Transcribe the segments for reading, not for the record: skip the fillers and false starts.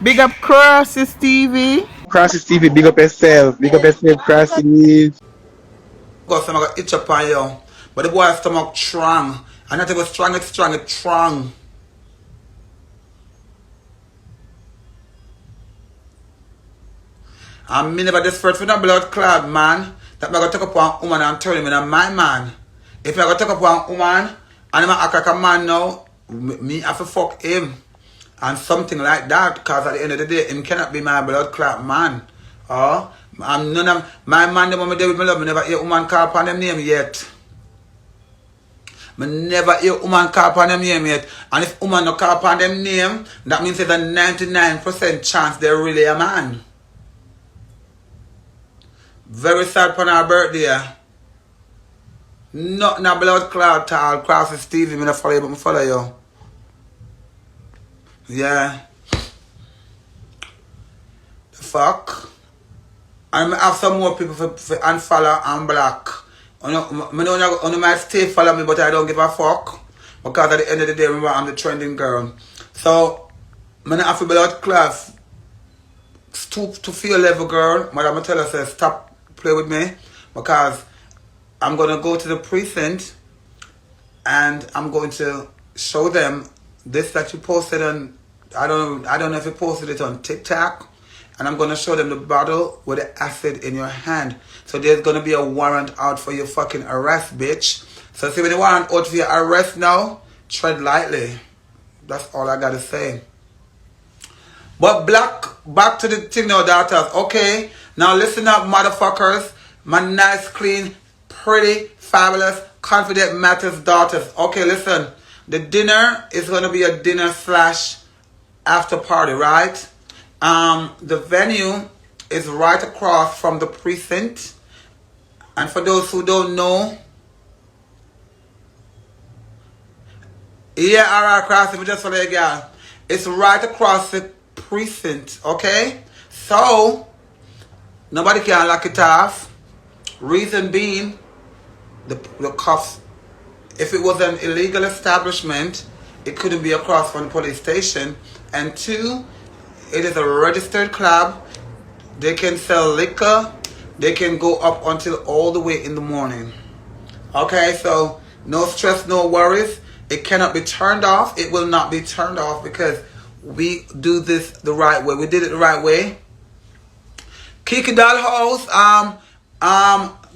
Big up Crosses TV. Crosses TV, big up yourself, Crosses. Go some got itch up on you. But the boy's stomach strong. And not even strong, it's strong, it's strong. And me never desperate for no blood clot, man. That me gonna take up one woman and turn him into my man. If I gonna take up one woman and him act like a man now, me have to fuck him. And something like that, because at the end of the day, him cannot be my blood clot man. Oh, I'm none of my man, the moment they with me love, me never hear a woman call upon them name yet. Me never hear a woman call upon them name yet. And if woman no call upon them name, that means there's a 99% chance they're really a man. Very sad for our birthday. Not no blood clot tall, Crosses Stevie, me not follow you, but me follow you. Yeah. The fuck? And I have some more people for unfollow and block. I know might stay follow me, but I don't give a fuck. Because at the end of the day, remember, I'm the trending girl. So, I have to blood class. Stoop to feel level, girl. Madam tell us, stop play with me. Because I'm going to go to the precinct and I'm going to show them this that you posted on, I don't know if you posted it on TikTok. And I'm going to show them the bottle with the acid in your hand. So there's going to be a warrant out for your fucking arrest, bitch. So see when the warrant out for your arrest now, tread lightly. That's all I got to say. But back to the thing now, daughters. Okay, now listen up, motherfuckers. My nice, clean, pretty, fabulous, confident matters daughters. Okay, listen. The dinner is going to be a dinner / after party, right? The venue is right across from the precinct. And for those who don't know, yeah, alright, Cross, if we just for the girl, it's right across the precinct, okay? So, nobody can lock it off. Reason being, the cops, if it was an illegal establishment, it couldn't be across from the police station. And two, it is a registered club. They can sell liquor. They can go up until all the way in the morning. Okay, so no stress, no worries. It cannot be turned off. It will not be turned off because we do this the right way. We did it the right way. Kiki Dollhouse,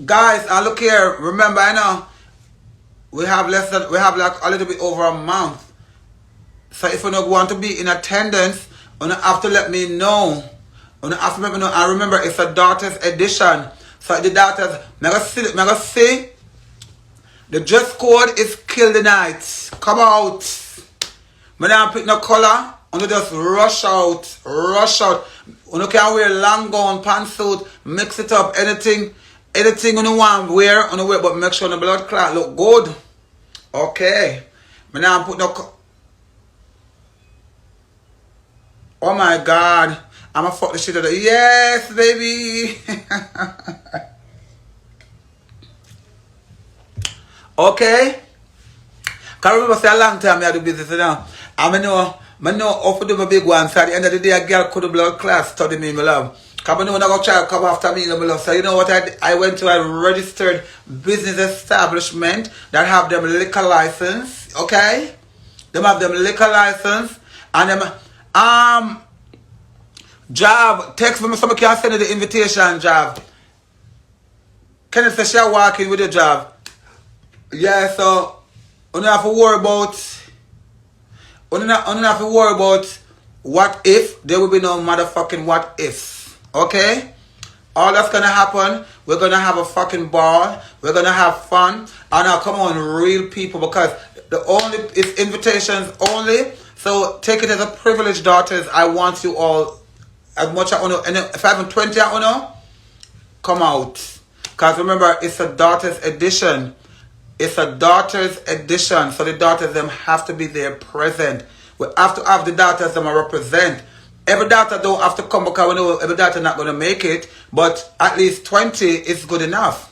guys, look here. Remember, I know we have like a little bit over a month. So if you don't want to be in attendance, you have to let me know. You have to let me know. I remember it's a daughter's edition. So the daughters, I'm gonna see. The dress code is kill the night. Come out. I don't pick no color. You just rush out. Rush out. You can wear long gown, pantsuit, mix it up, anything you want wear, but make sure the blood clot look good. Okay. I don't put no. Oh my God. I'ma fuck the shit out of it. Yes, baby. Okay. Cause remember say a long time I do business now. I know how to do my big one. So at the end of the day a girl could do blood class study me, my love. Cause I know when I go try to come after me, my love. So you know what I went to a registered business establishment that have them liquor license. Okay? Them have them liquor license and them Job, text me, somebody can send you the invitation, Job. Can you say she walking with the job? Yeah, so you don't have to worry about what if. There will be no motherfucking what ifs. Okay? All that's gonna happen, we're gonna have a fucking ball, we're gonna have fun, and now come on, real people, because it's invitations only. So take it as a privilege, daughters. I want you all as much as I know, and if I have 20 I know, come out. Because remember, it's a daughter's edition. It's a daughter's edition. So the daughters them have to be there present. We have to have the daughters them represent. Every daughter don't have to come because we know every daughter not going to make it. But at least 20 is good enough.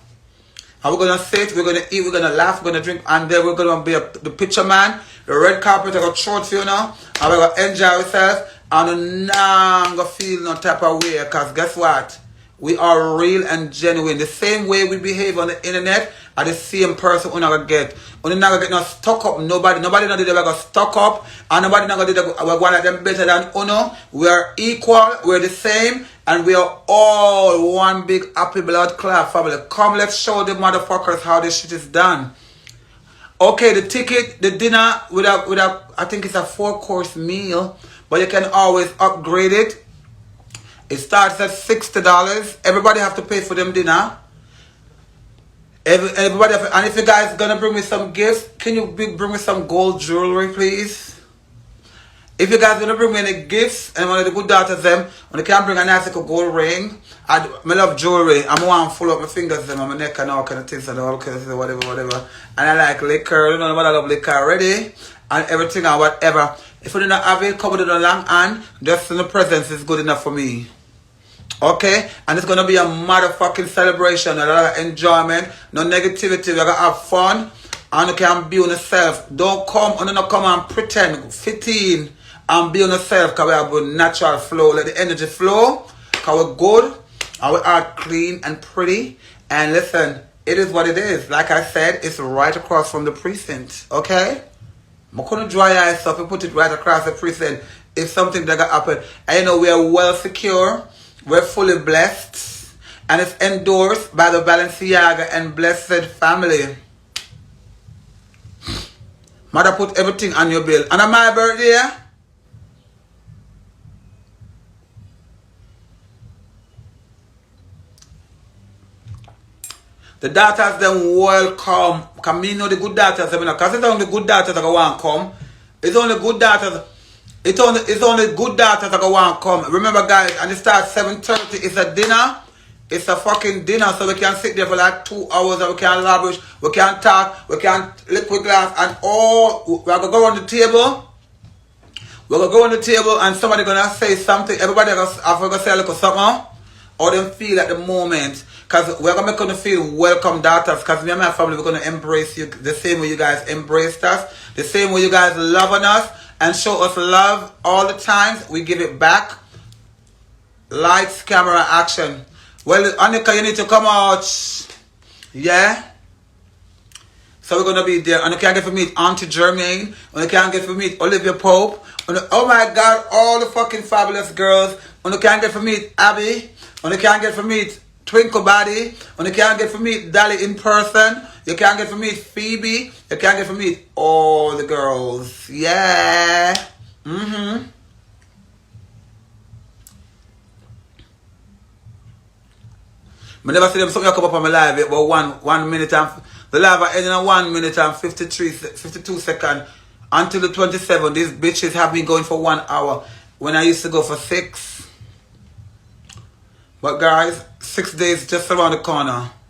And we're going to sit, we're going to eat, we're going to laugh, we're going to drink. And then we're going to be the picture man. The red carpet, I got short for you now. And we're going to enjoy ourselves. And now gonna feel no type of way, cause guess what? We are real and genuine. The same way we behave on the internet are the same person we're not gonna get. We're not gonna get no stuck up. Nobody not did ever go stuck up, and nobody not gonna do we're one of them better than Uno. We are equal, we're the same, and we are all one big happy blood clot family. Come, let's show the motherfuckers how this shit is done. Okay, the ticket, the dinner with a I think it's a 4-course meal, but you can always upgrade it. It starts at $60. Everybody have to pay for them dinner. Everybody have, and if you guys gonna bring me some gifts, can you bring me some gold jewelry, please? If you guys gonna bring me any gifts, and one of the good daughters them, when they can bring a nice little gold ring, I love jewelry. I'm one full up my fingers them on my neck and all kind of things and all kinds of whatever. And I like liquor, you know, I love liquor already, and everything and whatever. If you do not have it, come with it on long hand, just in the presence is good enough for me. Okay, and it's gonna be a motherfucking celebration, a lot of enjoyment, no negativity. We're gonna have fun, and you can be on yourself. Don't not come and pretend, fit in, and be on yourself, because we have a natural flow. Let the energy flow, because we're good, and we are clean and pretty. And listen, it is what it is. Like I said, it's right across from the precinct. Okay, I'm gonna dry eyes up and put it right across the precinct. If something that got happen, and you know we are well secure. We're fully blessed, and it's endorsed by the Balenciaga and Blessed family. Mother put everything on your bill. And on my birthday, the daughters them welcome. Because me know the good daughters, because it's only good daughters that want to come. It's only good daughters. It's only good daughters that want to come. Remember, guys, and it starts 7:30. It's a dinner. It's a fucking dinner, so we can sit there for like 2 hours and we can lavish, we can talk, we can liquid glass, and all. We're going to go on the table. We're going to go on the table and somebody going to say something. Everybody going to say a little something. Or them feel at the moment. Because we're going to make them feel welcome daughters. Because me and my family, we're going to embrace you the same way you guys embraced us. The same way you guys love on us. And show us love all the time. We give it back. Lights, camera, action. Well, Annika, you need to come out. Yeah? So we're going to be there. And you can't get to meet Auntie Germaine. And you can't get to meet Olivia Pope. And oh my God, all the fucking fabulous girls. And you can't get to meet Abby. And you can't get to meet Twinkle Body. And you can't get to meet Dolly in person. You can't get to meet Phoebe. You can't get to meet all the girls. Yeah. I never see them something come up on my live yet, but 1 minute and the live are ending at 1 minute and 52 seconds until the 27th. These bitches have been going for 1 hour when I used to go for 6. But guys, 6 days just around the corner.